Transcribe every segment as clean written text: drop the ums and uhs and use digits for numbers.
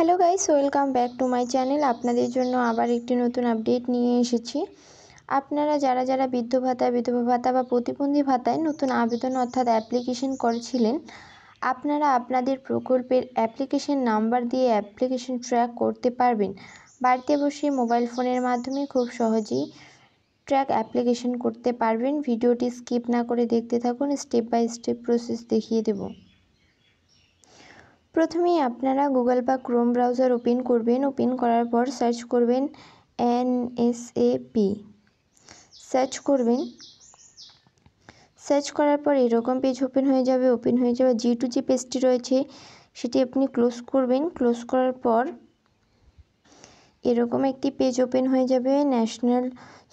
Hello guys, welcome back to my channel. আপনাদের জন্য আবার একটি নতুন আপডেট নিয়ে এসেছি। আপনারা যারা বৃদ্ধ ভাতা, বিধবা ভাতা বা প্রতিবন্ধী ভাতায় নতুন আবেদন অর্থাৎ অ্যাপ্লিকেশন করেছিলেন, আপনারা আপনাদের প্রকল্পের অ্যাপ্লিকেশন নাম্বার দিয়ে অ্যাপ্লিকেশন ট্র্যাক করতে পারবেন। বাড়িতে বসে মোবাইল ফোনের মাধ্যমে খুব সহজেই ট্র্যাক অ্যাপ্লিকেশন করতে পারবেন। ভিডিওটি স্কিপ না করে দেখতে থাকুন, স্টেপ বাই স্টেপ প্রসেস দেখিয়ে দেব। প্রথমেই আপনারা গুগল বা ক্রোম ব্রাউজার ওপেন করবেন। ওপেন করার পর সার্চ করবেন NSAP। সার্চ করবেন। সার্চ করার পর এরকম পেজ ওপেন হয়ে যাবে। G2G পেজটি রয়েছে, সেটি আপনি ক্লোজ করবেন। ক্লোজ করার পর এরকম একটি পেজ ওপেন হয়ে যাবে, ন্যাশনাল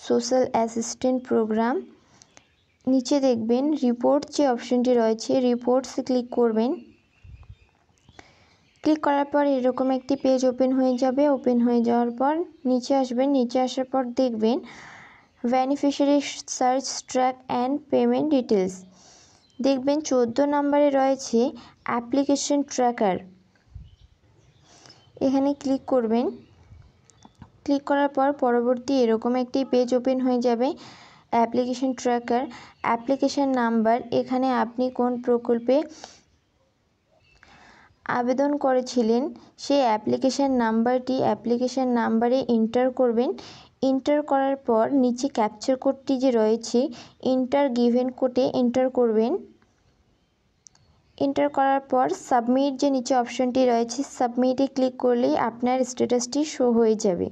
সোশ্যাল অ্যাসিস্ট্যান্ট প্রোগ্রাম। নিচে দেখবেন রিপোর্ট যে অপশনটি রয়েছে, রিপোর্টসে ক্লিক করবেন। ক্লিক করার পর এরকম একটি পেজ ওপেন হয়ে যাবে। ওপেন হয়ে যাওয়ার পর নিচে আসবেন। নিচে আসার পর দেখবেন beneficiary search track and payment details. দেখবেন 14 নম্বরে রয়েছে অ্যাপ্লিকেশন ট্র্যাকার। এখানে ক্লিক করবেন। ক্লিক করার পর পরবর্তী এরকম একটি পেজ ওপেন হয়ে যাবে, অ্যাপ্লিকেশন ট্র্যাকার। অ্যাপ্লিকেশন নাম্বার, এখানে আপনি কোন প্রকল্পে আবেদন করেছিলেন সেই অ্যাপ্লিকেশন নাম্বারটি অ্যাপ্লিকেশন নাম্বারে এন্টার করবেন। এন্টার করার পর নিচে ক্যাপচার কোডটি যে রয়েছে, এন্টার গিভেন কোডে এন্টার করবেন। এন্টার করার পর সাবমিট যে নিচে অপশনটি রয়েছে, সাবমিটে ক্লিক করলেই আপনার স্ট্যাটাসটি শো হয়ে যাবে।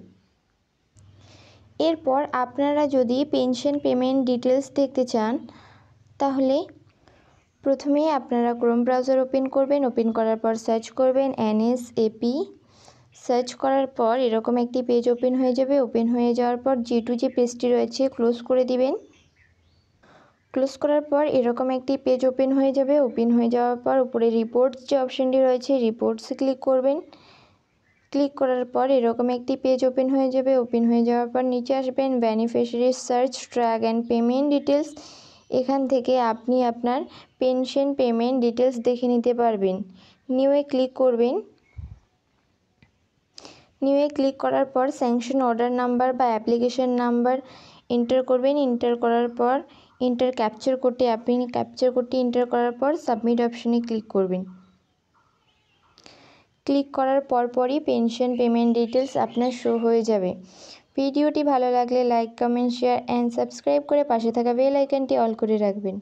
এরপর আপনারা যদি পেনশন পেমেন্ট ডিটেলস দেখতে চান, তাহলে প্রথমেই আপনারা ক্রোম ব্রাউজার ওপেন করবেন। ওপেন করার পর সার্চ করবেন NSAP। সার্চ করার পর এরকম একটি পেজ ওপেন হয়ে যাবে। ওপেন হয়ে যাওয়ার পর G2G পেজটি রয়েছে, ক্লোজ করে দিবেন। ক্লোজ করার পর এরকম একটি পেজ ওপেন হয়ে যাবে। ওপেন হয়ে যাওয়ার পর উপরে রিপোর্টস যে অপশনটি রয়েছে, রিপোর্টসে ক্লিক করবেন। ক্লিক করার পর এরকম একটি পেজ ওপেন হয়ে যাবে। ওপেন হয়ে যাওয়ার পর নিচে আসবেন beneficiary search track and payment details. এখান থেকে আপনি আপনার পেনশন পেমেন্ট ডিটেলস দেখে নিতে পারবেন। নিউয়ে ক্লিক করবেন। নিউয়ে ক্লিক করার পর স্যাংশন অর্ডার নাম্বার বা অ্যাপ্লিকেশন নাম্বার এন্টার করবেন। এন্টার করার পর এন্টার ক্যাপচার কোডে আপনি ক্যাপচার কোডটি এন্টার করার পর সাবমিট অপশনে ক্লিক করবেন। ক্লিক করার পরপরই পেনশন পেমেন্ট ডিটেলস আপনার শো হয়ে যাবে। ভিডিওটি ভালো লাগলে like, comment, share and subscribe করে পাশে থাকা বেল আইকনটি অল করে রাখবেন।